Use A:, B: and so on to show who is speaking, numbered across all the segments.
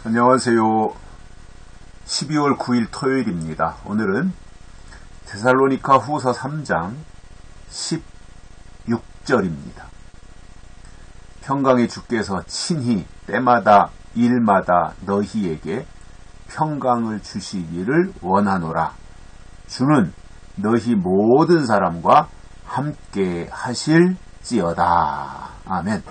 A: 안녕하세요. 12월 9일 토요일입니다. 오늘은 데살로니가 후서 3장 16절입니다. 평강의 주께서 친히 때마다 일마다 너희에게 평강을 주시기를 원하노라. 주는 너희 모든 사람과 함께 하실지어다. 아멘.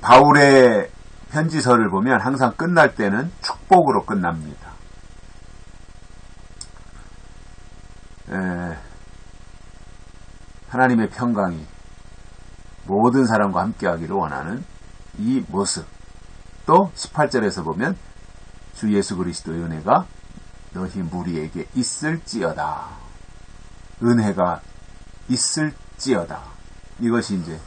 A: 바울의 편지서를 보면 항상 끝날 때는 축복으로 끝납니다. 하나님의 평강이 모든 사람과 함께하기를 원하는 이 모습. 또 18절에서 보면 주 예수 그리스도의 은혜가 너희 무리에게 있을지어다. 은혜가 있을지어다. 이것이 이제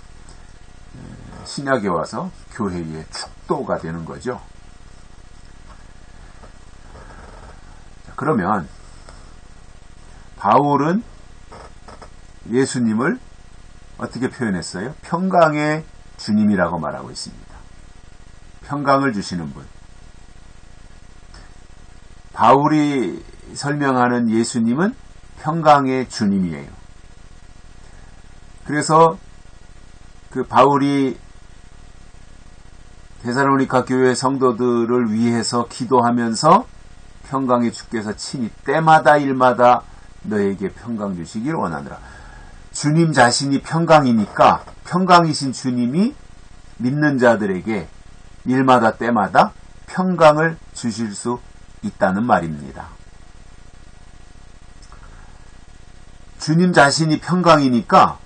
A: 신약에 와서 교회의 축도가 되는 거죠. 그러면 바울은 예수님을 어떻게 표현했어요? 평강의 주님이라고 말하고 있습니다. 평강을 주시는 분. 바울이 설명하는 예수님은 평강의 주님이에요. 그래서 그 바울이 데살로니가 교회 성도들을 위해서 기도하면서 평강의 주께서 친히 때마다 일마다 너에게 평강 주시길 원하노라. 주님 자신이 평강이니까 평강이신 주님이 믿는 자들에게 일마다 때마다 평강을 주실 수 있다는 말입니다. 주님 자신이 평강이니까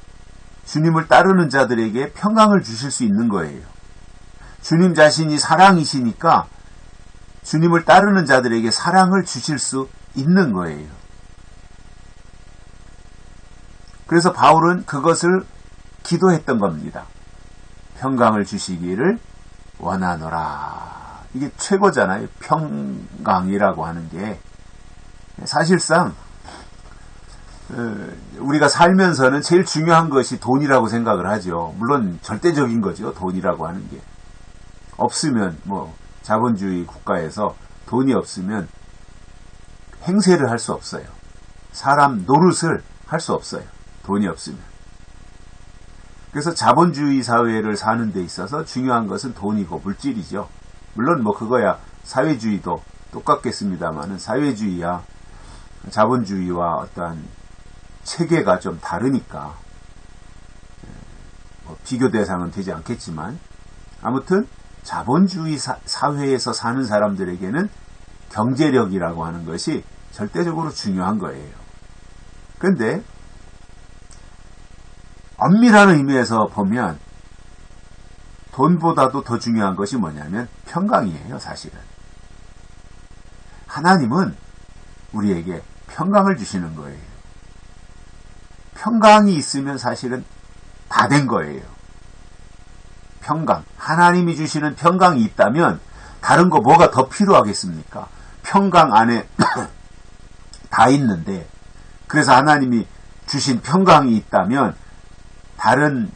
A: 주님을 따르는 자들에게 평강을 주실 수 있는 거예요. 주님 자신이 사랑이시니까 주님을 따르는 자들에게 사랑을 주실 수 있는 거예요. 그래서 바울은 그것을 기도했던 겁니다. 평강을 주시기를 원하노라. 이게 최고잖아요. 평강이라고 하는 게. 사실상 우리가 살면서는 제일 중요한 것이 돈이라고 생각을 하죠. 물론 절대적인 거죠. 돈이라고 하는 게. 없으면 자본주의 국가에서 돈이 없으면 행세를 할 수 없어요. 사람 노릇을 할 수 없어요. 돈이 없으면. 그래서 자본주의 사회를 사는 데 있어서 중요한 것은 돈이고 물질이죠. 물론 그거야 사회주의도 똑같겠습니다만은 사회주의야 자본주의와 어떠한 체계가 좀 다르니까 비교 대상은 되지 않겠지만 아무튼 자본주의 사회에서 사는 사람들에게는 경제력이라고 하는 것이 절대적으로 중요한 거예요. 그런데 엄밀한 의미에서 보면 돈보다도 더 중요한 것이 뭐냐면 평강이에요. 사실은. 하나님은 우리에게 평강을 주시는 거예요. 평강이 있으면 사실은 다 된 거예요. 평강. 하나님이 주시는 평강이 있다면 다른 거 뭐가 더 필요하겠습니까? 평강 안에 다 있는데 그래서 하나님이 주신 평강이 있다면 다른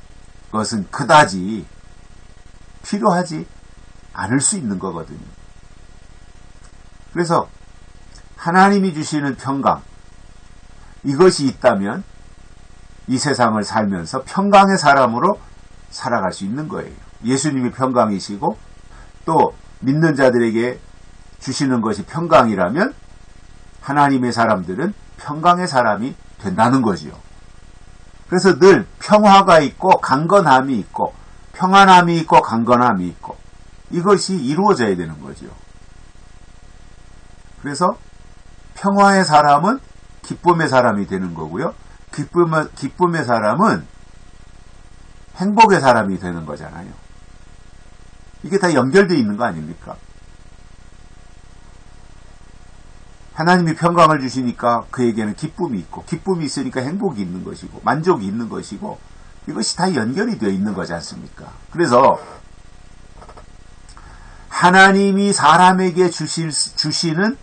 A: 것은 그다지 필요하지 않을 수 있는 거거든요. 그래서 하나님이 주시는 평강 이것이 있다면 이 세상을 살면서 평강의 사람으로 살아갈 수 있는 거예요. 예수님이 평강이시고 또 믿는 자들에게 주시는 것이 평강이라면 하나님의 사람들은 평강의 사람이 된다는 거지요. 그래서 늘 평화가 있고 강건함이 있고 평안함이 있고 강건함이 있고 이것이 이루어져야 되는 거죠. 그래서 평화의 사람은 기쁨의 사람이 되는 거고요. 기쁨의 사람은 행복의 사람이 되는 거잖아요. 이게 다 연결되어 있는 거 아닙니까? 하나님이 평강을 주시니까 그에게는 기쁨이 있고 기쁨이 있으니까 행복이 있는 것이고 만족이 있는 것이고 이것이 다 연결이 되어 있는 거지 않습니까? 그래서 하나님이 사람에게 주시는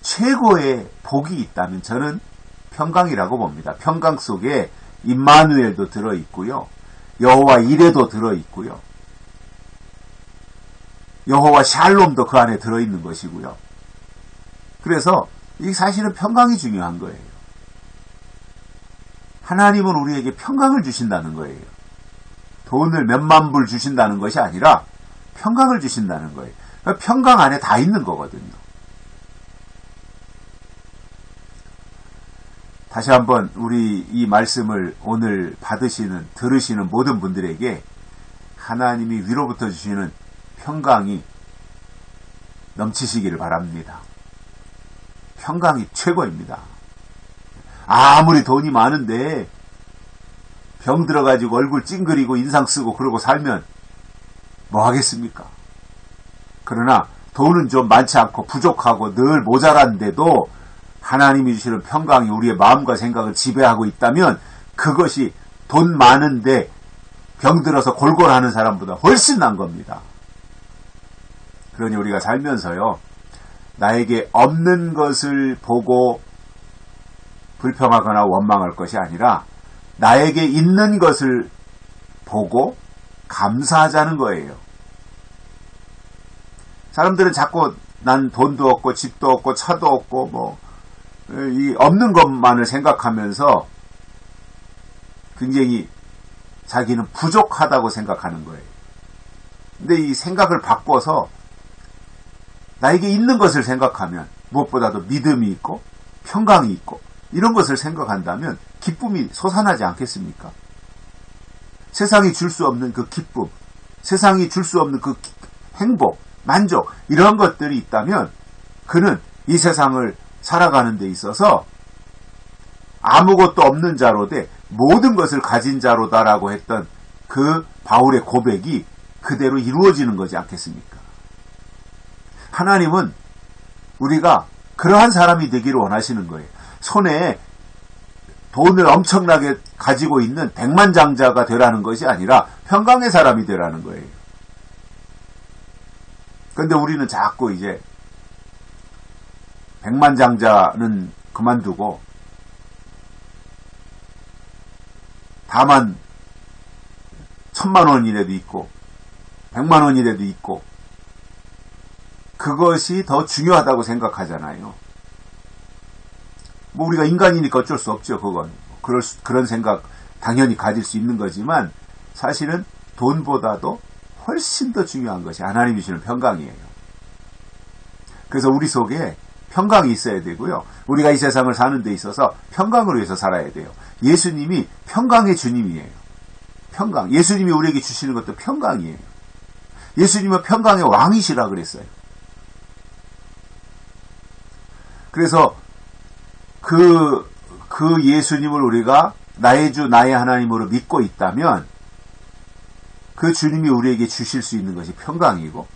A: 최고의 복이 있다면 저는 평강이라고 봅니다. 평강 속에 임마누엘도 들어있고요. 여호와 이레도 들어있고요. 여호와 샬롬도 그 안에 들어있는 것이고요. 그래서 이 사실은 평강이 중요한 거예요. 하나님은 우리에게 평강을 주신다는 거예요. 돈을 몇만 불 주신다는 것이 아니라 평강을 주신다는 거예요. 평강 안에 다 있는 거거든요. 다시 한번 우리 이 말씀을 오늘 들으시는 모든 분들에게 하나님이 위로부터 주시는 평강이 넘치시기를 바랍니다. 평강이 최고입니다. 아무리 돈이 많은데 병 들어가지고 얼굴 찡그리고 인상 쓰고 그러고 살면 뭐 하겠습니까? 그러나 돈은 좀 많지 않고 부족하고 늘 모자란데도 하나님이 주시는 평강이 우리의 마음과 생각을 지배하고 있다면 그것이 돈 많은데 병들어서 골골하는 사람보다 훨씬 난 겁니다. 그러니 우리가 살면서요, 나에게 없는 것을 보고 불평하거나 원망할 것이 아니라 나에게 있는 것을 보고 감사하자는 거예요. 사람들은 자꾸 난 돈도 없고 집도 없고 차도 없고 이 없는 것만을 생각하면서 굉장히 자기는 부족하다고 생각하는 거예요. 근데 이 생각을 바꿔서 나에게 있는 것을 생각하면 무엇보다도 믿음이 있고 평강이 있고 이런 것을 생각한다면 기쁨이 솟아나지 않겠습니까? 세상이 줄 수 없는 그 기쁨, 세상이 줄 수 없는 그 행복, 만족 이런 것들이 있다면 그는 이 세상을 살아가는 데 있어서 아무것도 없는 자로 돼 모든 것을 가진 자로다라고 했던 그 바울의 고백이 그대로 이루어지는 거지 않겠습니까? 하나님은 우리가 그러한 사람이 되기를 원하시는 거예요. 손에 돈을 엄청나게 가지고 있는 백만장자가 되라는 것이 아니라 평강의 사람이 되라는 거예요. 그런데 우리는 자꾸 이제 백만장자는 그만두고 다만 1000만원이라도 있고 100만원이라도 있고 그것이 더 중요하다고 생각하잖아요. 우리가 인간이니까 어쩔 수 없죠. 그런 생각 당연히 가질 수 있는 거지만 사실은 돈보다도 훨씬 더 중요한 것이 하나님이 주시는 평강이에요. 그래서 우리 속에 평강이 있어야 되고요. 우리가 이 세상을 사는 데 있어서 평강을 위해서 살아야 돼요. 예수님이 평강의 주님이에요. 평강. 예수님이 우리에게 주시는 것도 평강이에요. 예수님은 평강의 왕이시라 그랬어요. 그래서 그 예수님을 우리가 나의 주 나의 하나님으로 믿고 있다면 그 주님이 우리에게 주실 수 있는 것이 평강이고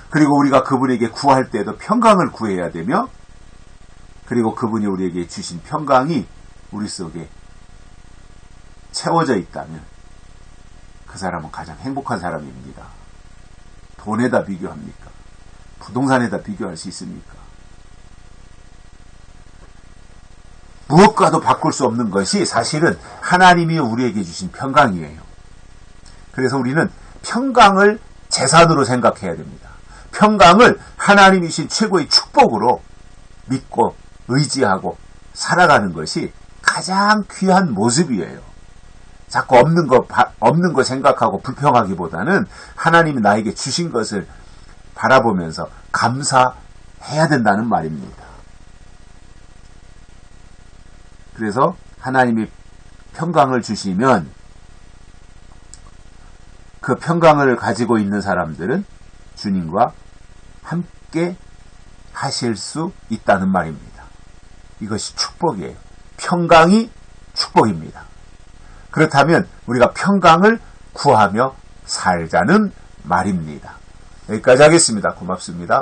A: 그리고 우리가 그분에게 구할 때도 평강을 구해야 되며 그리고 그분이 우리에게 주신 평강이 우리 속에 채워져 있다면 그 사람은 가장 행복한 사람입니다. 돈에다 비교합니까? 부동산에다 비교할 수 있습니까? 무엇과도 바꿀 수 없는 것이 사실은 하나님이 우리에게 주신 평강이에요. 그래서 우리는 평강을 재산으로 생각해야 됩니다. 평강을 하나님이 주신 최고의 축복으로 믿고 의지하고 살아가는 것이 가장 귀한 모습이에요. 자꾸 없는 거 생각하고 불평하기보다는 하나님이 나에게 주신 것을 바라보면서 감사해야 된다는 말입니다. 그래서 하나님이 평강을 주시면 그 평강을 가지고 있는 사람들은 주님과 함께 하실 수 있다는 말입니다. 이것이 축복이에요. 평강이 축복입니다. 그렇다면 우리가 평강을 구하며 살자는 말입니다. 여기까지 하겠습니다. 고맙습니다.